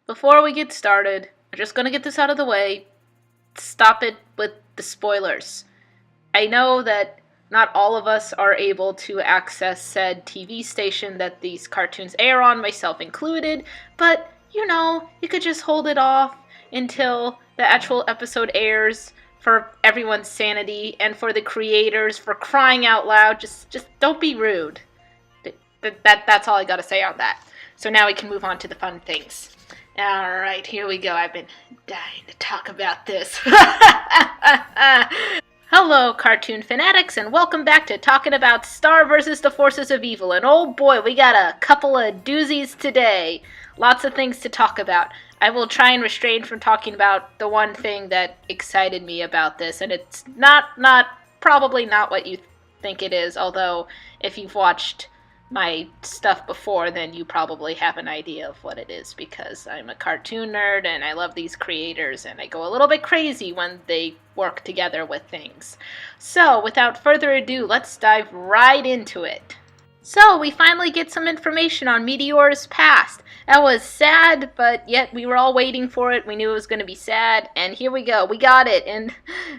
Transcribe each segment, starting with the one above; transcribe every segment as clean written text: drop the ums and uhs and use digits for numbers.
Before we get started, I'm just gonna get this out of the way. Stop it with the spoilers. I know that not all of us are able to access said TV station that these cartoons air on, myself included, but you could just hold it off until the actual episode airs for everyone's sanity and for the creators, for crying out loud. Just don't be rude. That's all I gotta say on that. So now we can move on to the fun things. Alright, here we go. I've been dying to talk about this. Hello, cartoon fanatics, and welcome back to talking about Star vs. the Forces of Evil. And oh boy, we got a couple of doozies today. Lots of things to talk about. I will try and restrain from talking about the one thing that excited me about this, and it's probably not what you think it is, although if you've watched my stuff before, then you probably have an idea of what it is, because I'm a cartoon nerd and I love these creators and I go a little bit crazy when they work together with things. So without further ado, let's dive right into it. So we finally get some information on Meteora's past. That was sad, but yet we were all waiting for it. We knew it was going to be sad, and here we go. We got it in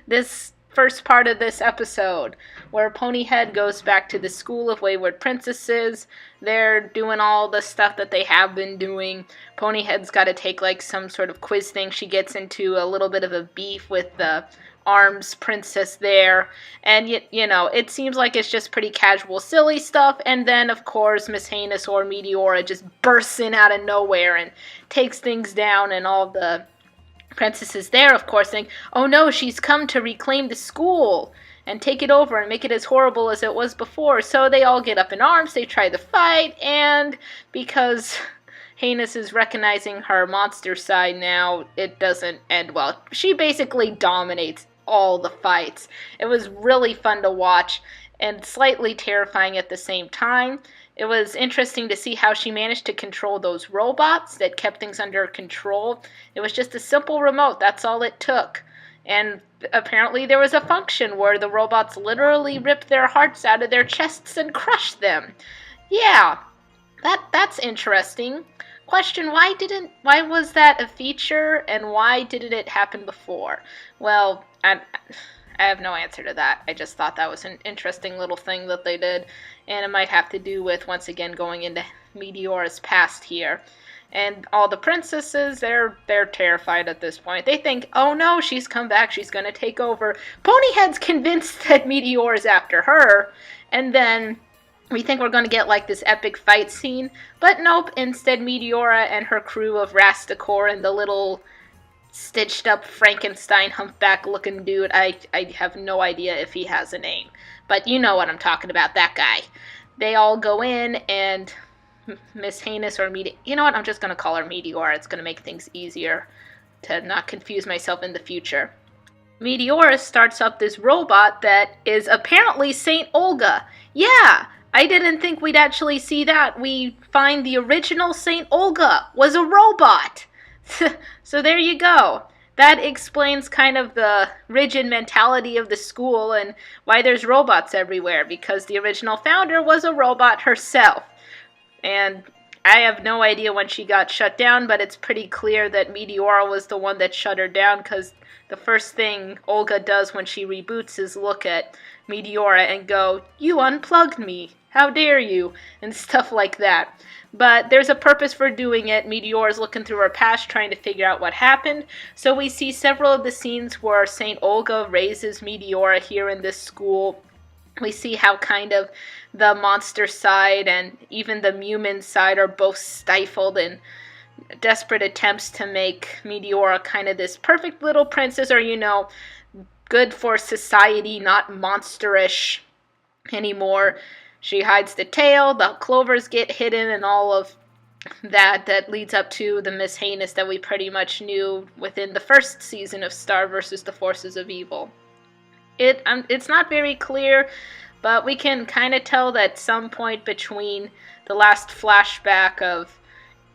this first part of this episode, where Ponyhead goes back to the School of Wayward Princesses. They're doing all the stuff that they have been doing. Ponyhead's got to take like some sort of quiz thing. She gets into a little bit of a beef with the Arms princess there, and it seems like it's just pretty casual, silly stuff, and then of course Miss Heinous or Meteora just bursts in out of nowhere and takes things down, and all the princesses there, of course, think, oh no, she's come to reclaim the school and take it over and make it as horrible as it was before. So they all get up in arms, they try the fight, and because Heinous is recognizing her monster side now, it doesn't end well. She basically dominates all the fights. It was really fun to watch and slightly terrifying at the same time. It was interesting to see how she managed to control those robots that kept things under control. It was just a simple remote, that's all it took. And apparently there was a function where the robots literally ripped their hearts out of their chests and crushed them. Yeah, that's interesting. Question, why was that a feature, and why didn't it happen before? Well, I have no answer to that. I just thought that was an interesting little thing that they did, and it might have to do with, once again, going into Meteora's past here. And all the princesses, they're terrified at this point. They think, oh no, she's come back, she's gonna take over. Ponyhead's convinced that Meteora's after her, and then we think we're going to get like this epic fight scene, but nope, instead Meteora and her crew of Rastakor and the little stitched up Frankenstein humpback looking dude, I have no idea if he has a name, but you know what I'm talking about, that guy. They all go in, and Miss Heinous, or you know what, I'm just going to call her Meteora, it's going to make things easier to not confuse myself in the future. Meteora starts up this robot that is apparently Saint Olga. Yeah! I didn't think we'd actually see that. We find the original Saint Olga was a robot. So there you go. That explains kind of the rigid mentality of the school and why there's robots everywhere, because the original founder was a robot herself. And I have no idea when she got shut down, but it's pretty clear that Meteora was the one that shut her down, because the first thing Olga does when she reboots is look at Meteora and go, "You unplugged me. How dare you?" and stuff like that. But there's a purpose for doing it. Meteora's looking through her past trying to figure out what happened. So we see several of the scenes where St. Olga raises Meteora here in this school. We see how kind of the monster side and even the human side are both stifled in desperate attempts to make Meteora kind of this perfect little princess, or good for society, not monsterish anymore. She hides the tail, the clovers get hidden, and all of that leads up to the Miss Heinous that we pretty much knew within the first season of Star vs. the Forces of Evil. It's not very clear, but we can kind of tell that some point between the last flashback of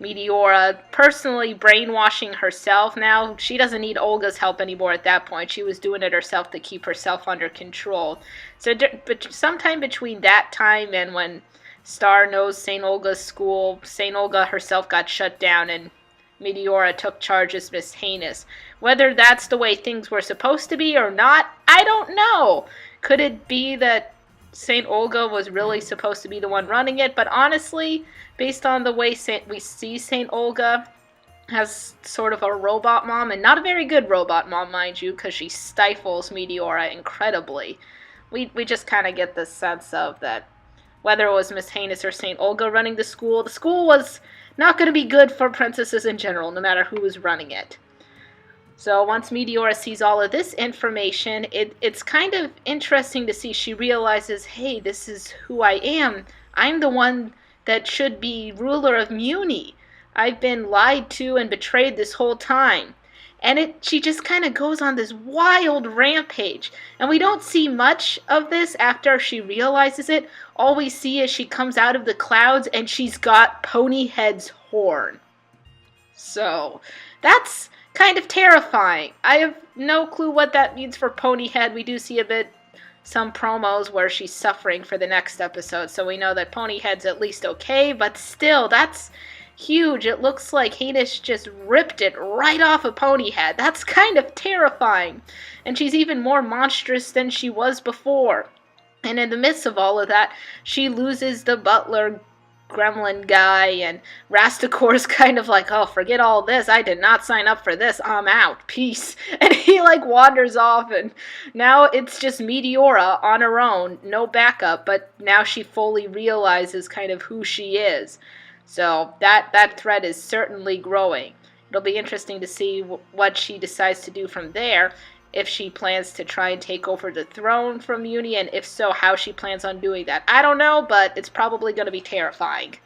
Meteora personally brainwashing herself. Now, she doesn't need Olga's help anymore at that point. She was doing it herself to keep herself under control. So, but sometime between that time and when Star knows St. Olga's school, St. Olga herself got shut down, and Meteora took charge as Miss Heinous. Whether that's the way things were supposed to be or not, I don't know. Could it be that St. Olga was really supposed to be the one running it? But honestly, based on the way we see St. Olga has sort of a robot mom, and not a very good robot mom, mind you, because she stifles Meteora incredibly. We just kind of get the sense of that whether it was Miss Heinous or St. Olga running the school was not going to be good for princesses in general, no matter who was running it. So once Meteora sees all of this information, it's kind of interesting to see she realizes, hey, this is who I am. I'm the one that should be ruler of Muni. I've been lied to and betrayed this whole time. And she just kind of goes on this wild rampage. And we don't see much of this after she realizes it. All we see is she comes out of the clouds and she's got Ponyhead's horn. So that's kind of terrifying. I have no clue what that means for Ponyhead. We do see some promos where she's suffering for the next episode. So we know that Ponyhead's at least okay. But still, that's huge. It looks like Heinous just ripped it right off of Ponyhead. That's kind of terrifying. And she's even more monstrous than she was before. And in the midst of all of that, she loses the butler gremlin guy, and Rasticor's kind of like, oh, forget all this. I did not sign up for this. I'm out. Peace. And he wanders off, and now it's just Meteora on her own. No backup, but now she fully realizes kind of who she is. So that threat is certainly growing. It'll be interesting to see what she decides to do from there, if she plans to try and take over the throne from Muni, and if so, how she plans on doing that. I don't know, but it's probably going to be terrifying.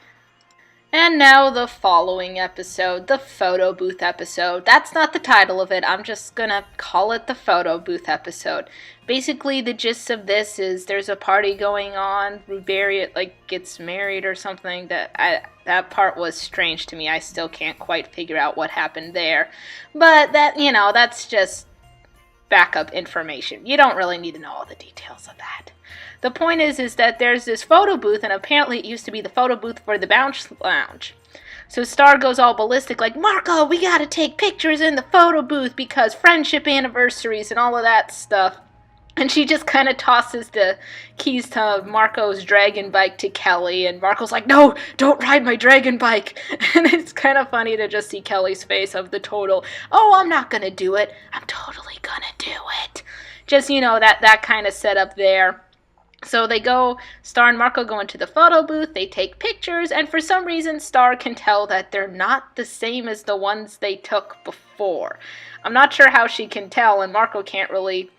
And now the following episode, the photo booth episode. That's not the title of it. I'm just going to call it the photo booth episode. Basically, the gist of this is there's a party going on. Ruberia, gets married or something. That part was strange to me. I still can't quite figure out what happened there. But that's just backup information. You don't really need to know all the details of that. The point is that there's this photo booth, and apparently it used to be the photo booth for the Bounce Lounge. So Star goes all ballistic, like, Marco, we gotta take pictures in the photo booth because friendship anniversaries and all of that stuff. And she just kind of tosses the keys to Marco's dragon bike to Kelly, and Marco's like, no, don't ride my dragon bike. And it's kind of funny to just see Kelly's face of the total, oh, I'm not gonna do it. I'm totally gonna do it. Just, that kind of setup there. So Star and Marco go into the photo booth, they take pictures, and for some reason Star can tell that they're not the same as the ones they took before. I'm not sure how she can tell, and Marco can't really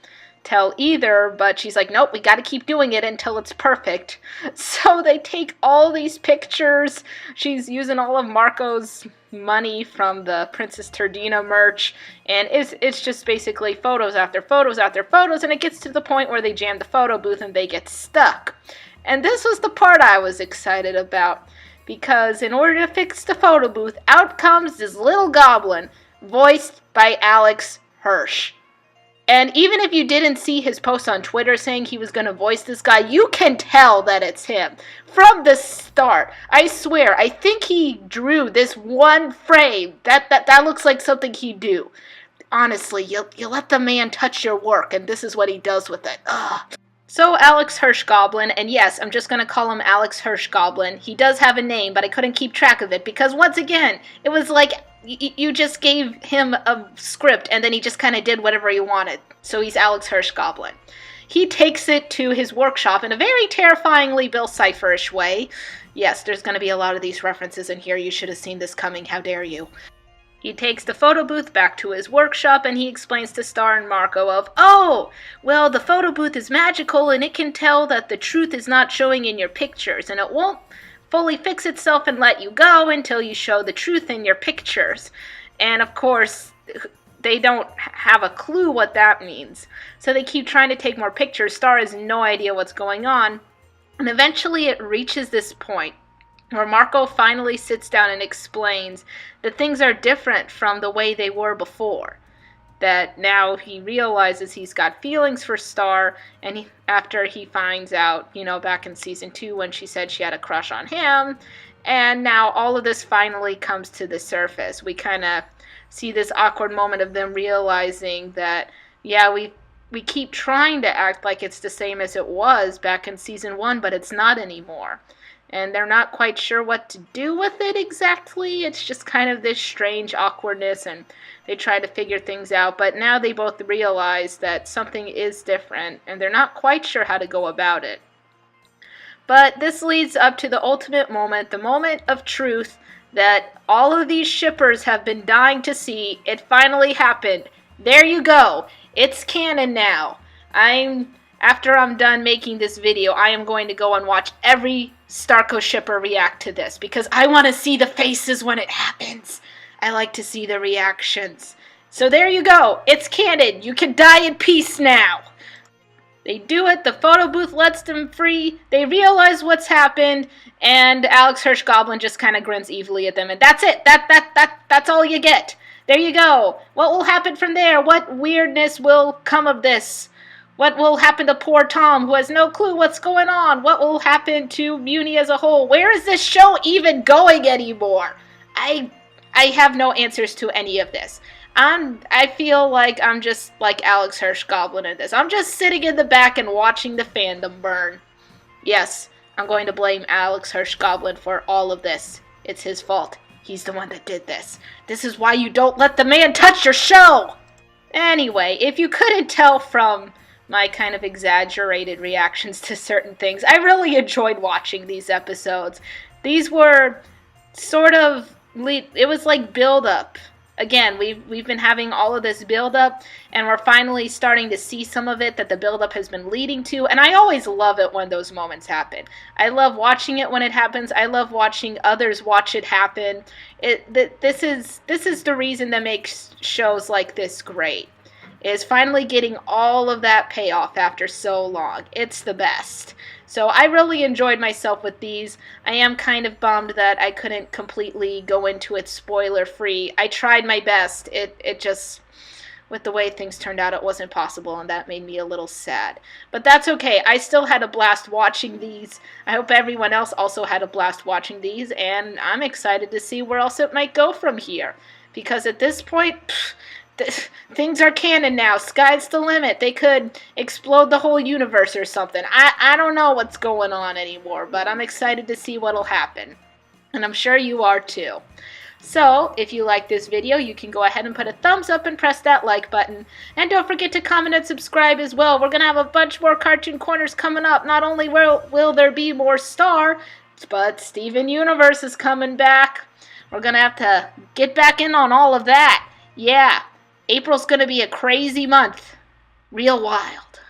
tell either, but she's like, nope, we gotta keep doing it until it's perfect. So they take all these pictures. She's using all of Marco's money from the Princess Turdina merch, and it's just basically photos after photos after photos, and it gets to the point where they jam the photo booth and they get stuck. And this was the part I was excited about, because in order to fix the photo booth, out comes this little goblin, voiced by Alex Hirsch. And even if you didn't see his post on Twitter saying he was going to voice this guy, you can tell that it's him. From the start. I swear, I think he drew this one frame. That looks like something he'd do. Honestly, you let the man touch your work, and this is what he does with it. Ugh. So Alex Hirsch Goblin, and yes, I'm just going to call him Alex Hirsch Goblin. He does have a name, but I couldn't keep track of it, because once again, it was like you just gave him a script and then he just kind of did whatever he wanted. So he's Alex Hirsch Goblin. He takes it to his workshop in a very terrifyingly Bill Cipher-ish way. Yes, there's going to be a lot of these references in here. You should have seen this coming. How dare you? He takes the photo booth back to his workshop and he explains to Star and Marco of, oh, well, the photo booth is magical and it can tell that the truth is not showing in your pictures, and it won't fully fix itself and let you go until you show the truth in your pictures. And of course, they don't have a clue what that means. So they keep trying to take more pictures. Star has no idea what's going on. And eventually it reaches this point where Marco finally sits down and explains that things are different from the way they were before. That now he realizes he's got feelings for Star, and after he finds out, back in season 2 when she said she had a crush on him, And now all of this finally comes to the surface. We kind of see this awkward moment of them realizing that, yeah, we keep trying to act like it's the same as it was back in season 1, but it's not anymore. And they're not quite sure what to do with it exactly. It's just kind of this strange awkwardness, and they try to figure things out. But now they both realize that something is different, and they're not quite sure how to go about it. But this leads up to the ultimate moment, the moment of truth that all of these shippers have been dying to see. It finally happened. There you go. It's canon now. After I'm done making this video, I am going to go and watch every Starco shipper react to this because I want to see the faces when it happens. I like to see the reactions. So there you go. It's canon. You can die in peace now. They do it, the photo booth lets them free, they realize what's happened, and Alex Hirsch Goblin just kind of grins evilly at them, and that's it, that's all you get. There you go. What will happen from there? What weirdness will come of this? What will happen to poor Tom, who has no clue what's going on? What will happen to Muni as a whole? Where is this show even going anymore? I have no answers to any of this. I feel like I'm just like Alex Hirsch Goblin in this. I'm just sitting in the back and watching the fandom burn. Yes, I'm going to blame Alex Hirsch Goblin for all of this. It's his fault. He's the one that did this. This is why you don't let the man touch your show! Anyway, if you couldn't tell from my kind of exaggerated reactions to certain things, I really enjoyed watching these episodes. These were sort of, it was like build-up. Again, we've been having all of this build-up, and we're finally starting to see some of it that the build-up has been leading to, and I always love it when those moments happen. I love watching it when it happens. I love watching others watch it happen. This is the reason that makes shows like this great, is finally getting all of that payoff after so long. It's the best. So I really enjoyed myself with these. I am kind of bummed that I couldn't completely go into it spoiler-free. I tried my best. It just, with the way things turned out, it wasn't possible, and that made me a little sad. But that's okay. I still had a blast watching these. I hope everyone else also had a blast watching these, and I'm excited to see where else it might go from here. Because at this point, things are canon now. Sky's the limit. They could explode the whole universe or something. I don't know what's going on anymore, but I'm excited to see what'll happen. And I'm sure you are too. So, if you like this video, you can go ahead and put a thumbs up and press that like button. And don't forget to comment and subscribe as well. We're going to have a bunch more Cartoon Corners coming up. Not only will there be more Star, but Steven Universe is coming back. We're going to have to get back in on all of that. Yeah. April's going to be a crazy month. Real wild.